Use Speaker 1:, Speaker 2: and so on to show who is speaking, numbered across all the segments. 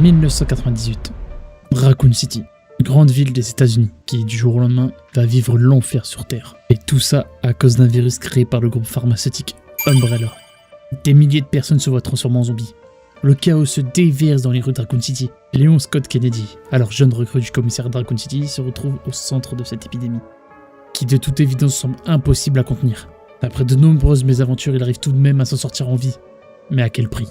Speaker 1: 1998. Raccoon City, grande ville des États-Unis qui, du jour au lendemain, va vivre l'enfer sur Terre. Et tout ça à cause d'un virus créé par le groupe pharmaceutique Umbrella. Des milliers de personnes se voient transformer en zombies. Le chaos se déverse dans les rues de Raccoon City. Léon Scott Kennedy, alors jeune recrue du commissariat de Raccoon City, se retrouve au centre de cette épidémie, qui de toute évidence semble impossible à contenir. Après de nombreuses mésaventures, il arrive tout de même à s'en sortir en vie. Mais à quel prix?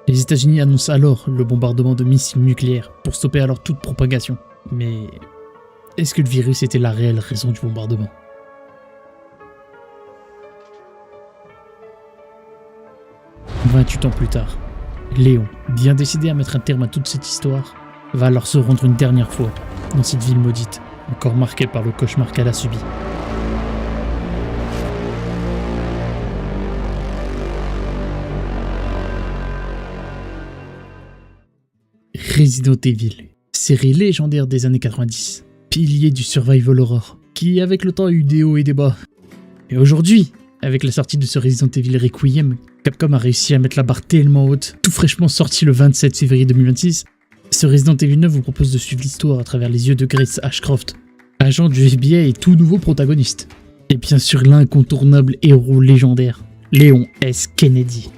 Speaker 1: Les États-Unis annoncent alors le bombardement de missiles nucléaires pour stopper alors toute propagation. Mais est-ce que le virus était la réelle raison du bombardement? « 28 ans plus tard, Léon, bien décidé à mettre un terme à toute cette histoire, va alors se rendre une dernière fois dans cette ville maudite, encore marquée par le cauchemar qu'elle a subi. Resident Evil, série légendaire des années 90, pilier du survival horror, qui avec le temps a eu des hauts et des bas. Et aujourd'hui, avec la sortie de ce Resident Evil Requiem, Capcom a réussi à mettre la barre tellement haute, tout fraîchement sorti le 27 février 2026, ce Resident Evil 9 vous propose de suivre l'histoire à travers les yeux de Grace Ashcroft, agent du FBI et tout nouveau protagoniste. Et bien sûr l'incontournable héros légendaire, Léon S. Kennedy.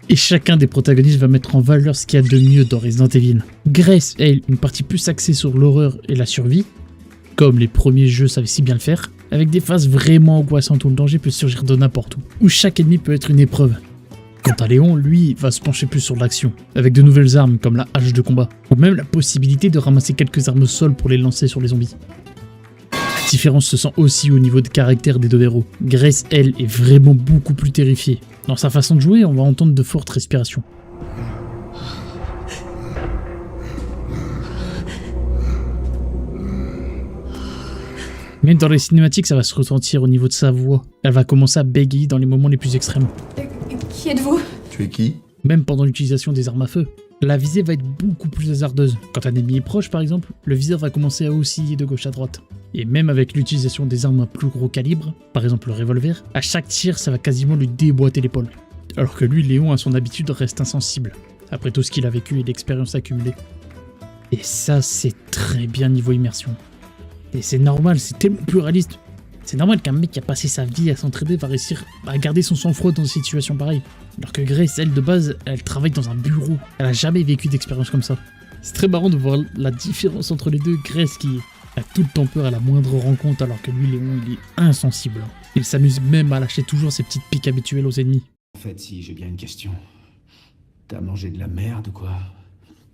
Speaker 1: Et chacun des protagonistes va mettre en valeur ce qu'il y a de mieux dans Resident Evil. Grace, elle, une partie plus axée sur l'horreur et la survie, comme les premiers jeux savaient si bien le faire, avec des phases vraiment angoissantes où le danger peut surgir de n'importe où chaque ennemi peut être une épreuve. Quant à Léon, lui, va se pencher plus sur l'action, avec de nouvelles armes comme la hache de combat, ou même la possibilité de ramasser quelques armes au sol pour les lancer sur les zombies. La différence se sent aussi au niveau des caractères des deux héros. Grace, elle, est vraiment beaucoup plus terrifiée. Dans sa façon de jouer, on va entendre de fortes respirations. Même dans les cinématiques, ça va se ressentir au niveau de sa voix. Elle va commencer à bégayer dans les moments les plus extrêmes.
Speaker 2: Qui êtes-vous?
Speaker 3: Tu es qui?
Speaker 1: Même pendant l'utilisation des armes à feu. La visée va être beaucoup plus hasardeuse. Quand un ennemi est proche par exemple, le viseur va commencer à osciller de gauche à droite. Et même avec l'utilisation des armes à plus gros calibre, par exemple le revolver, à chaque tir ça va quasiment lui déboîter l'épaule. Alors que lui, Léon, à son habitude, reste insensible, après tout ce qu'il a vécu et l'expérience accumulée. Et ça, c'est très bien niveau immersion. Et c'est normal, c'est tellement plus réaliste. C'est normal qu'un mec qui a passé sa vie à s'entraider va réussir à garder son sang-froid dans des situations pareilles. Alors que Grace, elle, de base, elle travaille dans un bureau. Elle a jamais vécu d'expérience comme ça. C'est très marrant de voir la différence entre les deux. Grace qui a tout le temps peur à la moindre rencontre, alors que lui, Léon, il est insensible. Il s'amuse même à lâcher toujours ses petites piques habituelles aux ennemis.
Speaker 3: En fait, si j'ai bien une question. T'as mangé de la merde ou quoi?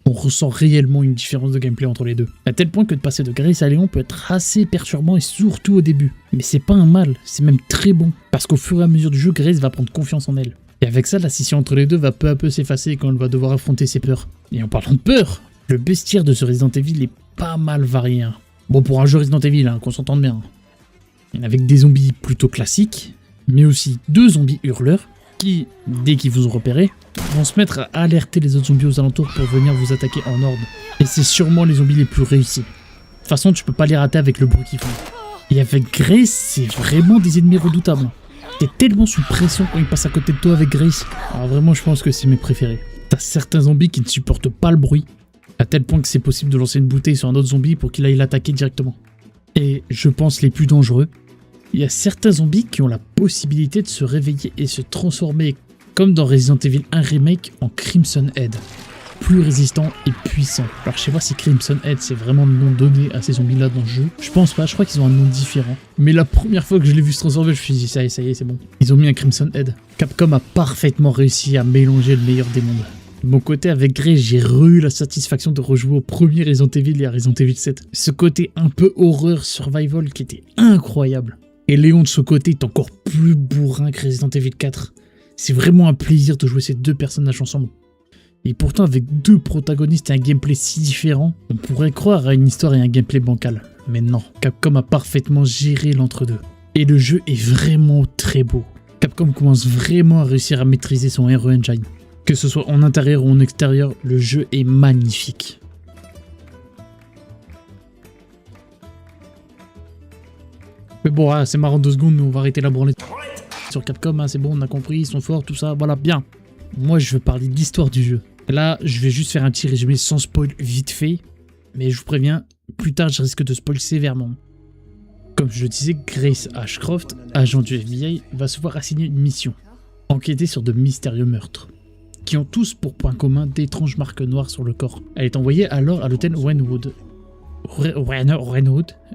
Speaker 1: On ressent réellement une différence de gameplay entre les deux. À tel point que de passer de Grace à Léon peut être assez perturbant et surtout au début. Mais c'est pas un mal, c'est même très bon. Parce qu'au fur et à mesure du jeu, Grace va prendre confiance en elle. Et avec ça, la scission entre les deux va peu à peu s'effacer quand elle va devoir affronter ses peurs. Et en parlant de peur, le bestiaire de ce Resident Evil est pas mal varié. Bon, pour un jeu Resident Evil, qu'on s'entende bien. Avec des zombies plutôt classiques, mais aussi deux zombies hurleurs qui, dès qu'ils vous ont repéré, vont se mettre à alerter les autres zombies aux alentours pour venir vous attaquer en ordre. Et c'est sûrement les zombies les plus réussis. De toute façon, tu peux pas les rater avec le bruit qu'ils font. Et avec Grace, c'est vraiment des ennemis redoutables. T'es tellement sous pression quand ils passent à côté de toi avec Grace. Alors vraiment, je pense que c'est mes préférés. T'as certains zombies qui ne supportent pas le bruit, à tel point que c'est possible de lancer une bouteille sur un autre zombie pour qu'il aille l'attaquer directement. Et je pense les plus dangereux, il y a certains zombies qui ont la possibilité de se réveiller et se transformer, comme dans Resident Evil 1 Remake, en Crimson Head. Plus résistant et puissant. Alors je sais pas si Crimson Head c'est vraiment le nom donné à ces zombies là dans le jeu. Je pense pas, je crois qu'ils ont un nom différent. Mais la première fois que je l'ai vu se transformer, je me suis dit ça y est, c'est bon. Ils ont mis un Crimson Head. Capcom a parfaitement réussi à mélanger le meilleur des mondes. De mon côté, avec Grace, j'ai eu la satisfaction de rejouer au premier Resident Evil et à Resident Evil 7. Ce côté un peu horreur survival qui était incroyable. Et Léon de ce côté est encore plus bourrin que Resident Evil 4. C'est vraiment un plaisir de jouer ces deux personnages ensemble. Et pourtant avec deux protagonistes et un gameplay si différent, on pourrait croire à une histoire et un gameplay bancal. Mais non, Capcom a parfaitement géré l'entre-deux. Et le jeu est vraiment très beau. Capcom commence vraiment à réussir à maîtriser son Hero Engine. Que ce soit en intérieur ou en extérieur, le jeu est magnifique. Mais bon, c'est marrant 2 secondes, mais on va arrêter la branlette sur Capcom, c'est bon, on a compris, ils sont forts, tout ça, voilà, bien. Moi, je veux parler de l'histoire du jeu. Là, je vais juste faire un petit résumé sans spoil vite fait, mais je vous préviens, plus tard je risque de spoil sévèrement. Comme je le disais, Grace Ashcroft, agent du FBI, va se voir assigner une mission. Enquêter sur de mystérieux meurtres, qui ont tous pour point commun d'étranges marques noires sur le corps. Elle est envoyée alors à l'hôtel Wrenwood.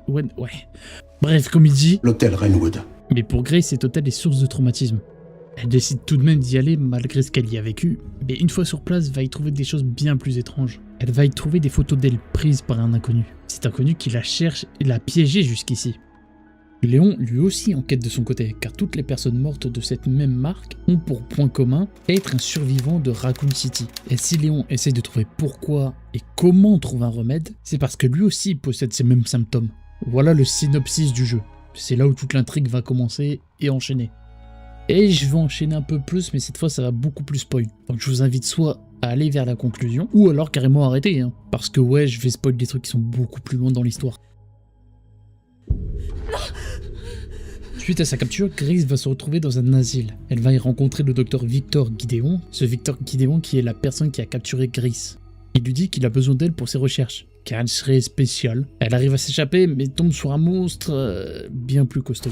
Speaker 1: Ouais. Bref, comme il dit...
Speaker 3: L'hôtel Wrenwood.
Speaker 1: Mais pour Grace, cet hôtel est source de traumatisme. Elle décide tout de même d'y aller malgré ce qu'elle y a vécu, mais une fois sur place, va y trouver des choses bien plus étranges. Elle va y trouver des photos d'elle prises par un inconnu. Cet inconnu qui la cherche et l'a piégée jusqu'ici. Léon, lui aussi, enquête de son côté, car toutes les personnes mortes de cette même marque ont pour point commun être un survivant de Raccoon City. Et si Léon essaie de trouver pourquoi et comment trouver un remède, c'est parce que lui aussi possède ces mêmes symptômes. Voilà le synopsis du jeu. C'est là où toute l'intrigue va commencer et enchaîner. Et je vais enchaîner un peu plus, mais cette fois ça va beaucoup plus spoil. Donc je vous invite soit à aller vers la conclusion, ou alors carrément arrêter, hein, parce que ouais, je vais spoil des trucs qui sont beaucoup plus loin dans l'histoire. Suite à sa capture, Grace va se retrouver dans un asile. Elle va y rencontrer le docteur Victor Gideon, ce Victor Gideon qui est la personne qui a capturé Grace. Il lui dit qu'il a besoin d'elle pour ses recherches, car elle serait spéciale. Elle arrive à s'échapper, mais tombe sur un monstre bien plus costaud.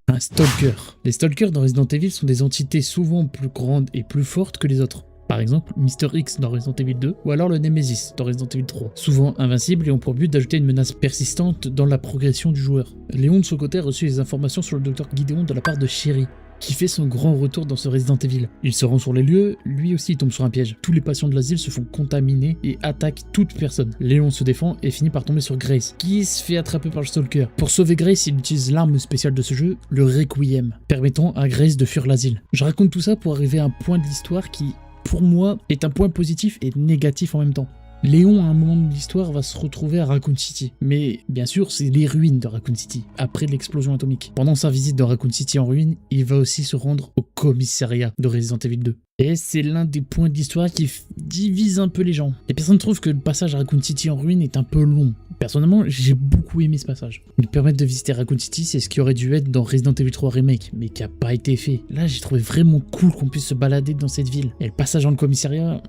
Speaker 1: Un stalker. Les stalkers dans Resident Evil sont des entités souvent plus grandes et plus fortes que les autres. Par exemple, Mr. X dans Resident Evil 2 ou alors le Nemesis dans Resident Evil 3. Souvent invincibles et ont pour but d'ajouter une menace persistante dans la progression du joueur. Léon de son côté a reçu des informations sur le docteur Gideon de la part de Sherry, qui fait son grand retour dans ce Resident Evil. Il se rend sur les lieux, lui aussi il tombe sur un piège. Tous les patients de l'asile se font contaminer et attaquent toute personne. Léon se défend et finit par tomber sur Grace, qui se fait attraper par le stalker. Pour sauver Grace, il utilise l'arme spéciale de ce jeu, le Requiem, permettant à Grace de fuir l'asile. Je raconte tout ça pour arriver à un point de l'histoire qui, pour moi, est un point positif et négatif en même temps. Léon, à un moment de l'histoire, va se retrouver à Raccoon City. Mais bien sûr, c'est les ruines de Raccoon City, après l'explosion atomique. Pendant sa visite dans Raccoon City en ruine, il va aussi se rendre au commissariat de Resident Evil 2. Et c'est l'un des points de l'histoire qui divise un peu les gens. Les personnes trouvent que le passage à Raccoon City en ruine est un peu long. Personnellement, j'ai beaucoup aimé ce passage. Il permet de visiter Raccoon City, c'est ce qui aurait dû être dans Resident Evil 3 Remake, mais qui n'a pas été fait. Là, j'ai trouvé vraiment cool qu'on puisse se balader dans cette ville. Et le passage dans le commissariat,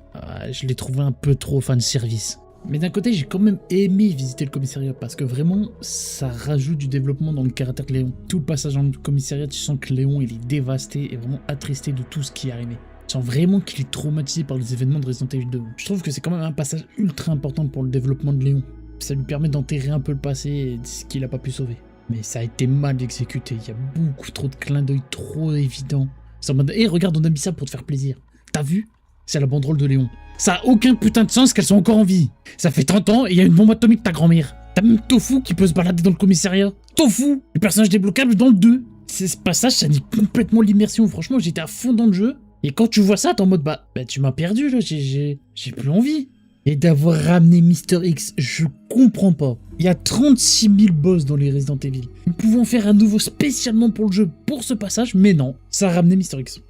Speaker 1: je l'ai trouvé un peu trop fanservice. Mais d'un côté, j'ai quand même aimé visiter le commissariat, parce que vraiment, ça rajoute du développement dans le caractère de Léon. Tout le passage dans le commissariat, tu sens que Léon, il est dévasté et vraiment attristé de tout ce qui est arrivé. Tu sens vraiment qu'il est traumatisé par les événements de Resident Evil 2. Je trouve que c'est quand même un passage ultra important pour le développement de Léon. Ça lui permet d'enterrer un peu le passé et ce qu'il n'a pas pu sauver. Mais ça a été mal exécuté, il y a beaucoup trop de clins d'œil trop évidents. C'est en mode, hé, regarde, on a mis ça pour te faire plaisir. T'as vu? C'est la banderole de Léon. Ça a aucun putain de sens qu'elles sont encore en vie. Ça fait 30 ans et il y a une bombe atomique de ta grand-mère. T'as même Tofu qui peut se balader dans le commissariat. Tofu, le personnage débloquable dans le 2. C'est ce passage, ça nie complètement l'immersion. Franchement, j'étais à fond dans le jeu. Et quand tu vois ça, t'es en mode, bah tu m'as perdu là, j'ai plus envie. Et d'avoir ramené Mr. X, je comprends pas. Il y a 36 000 boss dans les Resident Evil. Nous pouvons faire un nouveau spécialement pour le jeu, pour ce passage, mais non, ça a ramené Mr. X.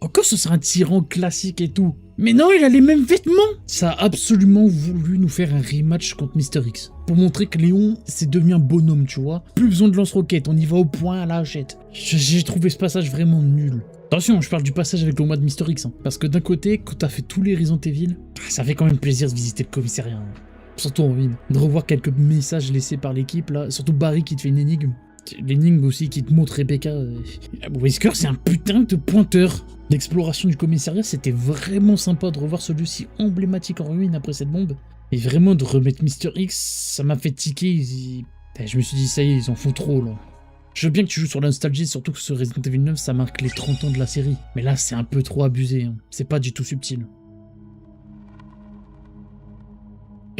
Speaker 1: Encore ce sera un tyran classique et tout. Mais non, il a les mêmes vêtements. Ça a absolument voulu nous faire un rematch contre Mr. X. Pour montrer que Léon, c'est devenu un bonhomme, tu vois. Plus besoin de lance-roquettes, on y va au point à la hachette. J'ai trouvé ce passage vraiment nul. Attention, je parle du passage avec le mois de Mr. X. Hein, parce que d'un côté, quand t'as fait tous les Resident Evil, ça fait quand même plaisir de visiter le commissariat. Hein. Surtout en ville. De revoir quelques messages laissés par l'équipe, là. Surtout Barry qui te fait une énigme. L'énigme aussi qui te montre Rebecca. Wesker, c'est un putain de pointeur. L'exploration du commissariat, c'était vraiment sympa de revoir ce lieu si emblématique en ruine après cette bombe. Et vraiment de remettre Mr. X, ça m'a fait tiquer. Je me suis dit, ça y est, ils en font trop là. Je veux bien que tu joues sur la nostalgie, surtout que ce Resident Evil 9, ça marque les 30 ans de la série. Mais là, c'est un peu trop abusé. Hein. C'est pas du tout subtil.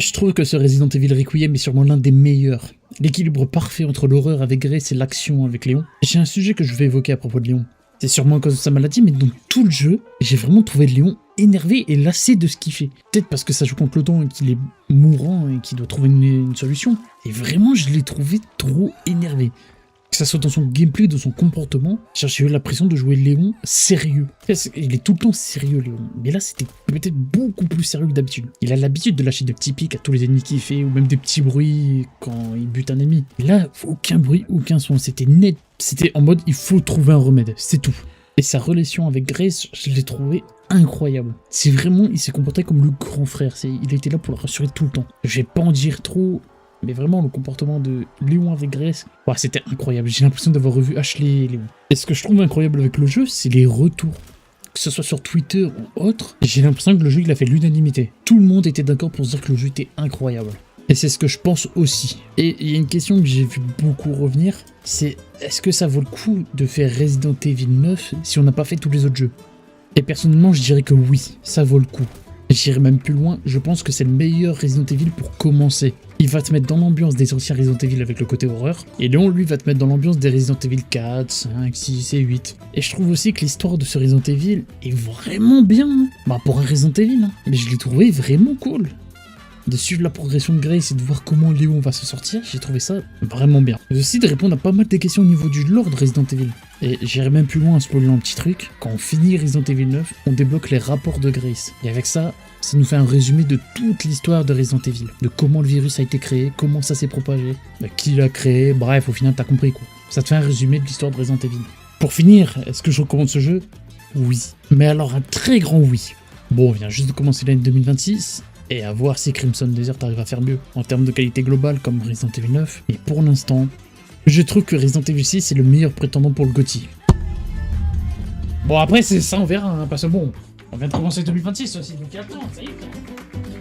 Speaker 1: Je trouve que ce Resident Evil Requiem est sûrement l'un des meilleurs. L'équilibre parfait entre l'horreur avec Grace et l'action avec Léon. J'ai un sujet que je vais évoquer à propos de Léon. C'est sûrement à cause de sa maladie, mais dans tout le jeu, j'ai vraiment trouvé Léon énervé et lassé de ce qu'il fait. Peut-être parce que ça joue contre le temps et qu'il est mourant et qu'il doit trouver une solution. Et vraiment, je l'ai trouvé trop énervé. Que ça soit dans son gameplay, dans son comportement, j'ai eu l'impression de jouer Léon sérieux. Il est tout le temps sérieux, Léon. Mais là, c'était peut-être beaucoup plus sérieux que d'habitude. Il a l'habitude de lâcher des petits pics à tous les ennemis qu'il fait, ou même des petits bruits quand il bute un ennemi. Et là, aucun bruit, aucun son. C'était net. C'était en mode, il faut trouver un remède. C'est tout. Et sa relation avec Grace, je l'ai trouvé incroyable. C'est vraiment, il s'est comporté comme le grand frère. Il était là pour le rassurer tout le temps. Je vais pas en dire trop. Mais vraiment, le comportement de Léon avec Grace, c'était incroyable. J'ai l'impression d'avoir revu Ashley et Léon. Et ce que je trouve incroyable avec le jeu, c'est les retours. Que ce soit sur Twitter ou autre, j'ai l'impression que le jeu, il a fait l'unanimité. Tout le monde était d'accord pour se dire que le jeu était incroyable. Et c'est ce que je pense aussi. Et il y a une question que j'ai vu beaucoup revenir, c'est est-ce que ça vaut le coup de faire Resident Evil 9 si on n'a pas fait tous les autres jeux? Et personnellement, je dirais que oui, ça vaut le coup. J'irai même plus loin, je pense que c'est le meilleur Resident Evil pour commencer. Il va te mettre dans l'ambiance des anciens Resident Evil avec le côté horreur, et Léon, lui, va te mettre dans l'ambiance des Resident Evil 4, 5, 6 et 8. Et je trouve aussi que l'histoire de ce Resident Evil est vraiment bien, hein. Pour un Resident Evil, hein. Mais je l'ai trouvé vraiment cool. De suivre la progression de Grace et de voir comment Léon va se sortir, j'ai trouvé ça vraiment bien. Mais aussi de répondre à pas mal de questions au niveau du lore de Resident Evil. Et j'irai même plus loin en spoilant un petit truc. Quand on finit Resident Evil 9, on débloque les rapports de Grace. Et avec ça, ça nous fait un résumé de toute l'histoire de Resident Evil. De comment le virus a été créé, comment ça s'est propagé, qui l'a créé, bref, au final t'as compris quoi. Ça te fait un résumé de l'histoire de Resident Evil. Pour finir, est-ce que je recommande ce jeu? Oui. Mais alors un très grand oui. Bon, on vient juste de commencer l'année 2026. Et à voir si Crimson Desert arrive à faire mieux en termes de qualité globale comme Resident Evil 9. Mais pour l'instant, je trouve que Resident Evil 6 est le meilleur prétendant pour le GOTY. Bon après c'est ça on verra, hein, parce que bon, on vient de commencer 2026 aussi, donc il y a le temps, ça y est.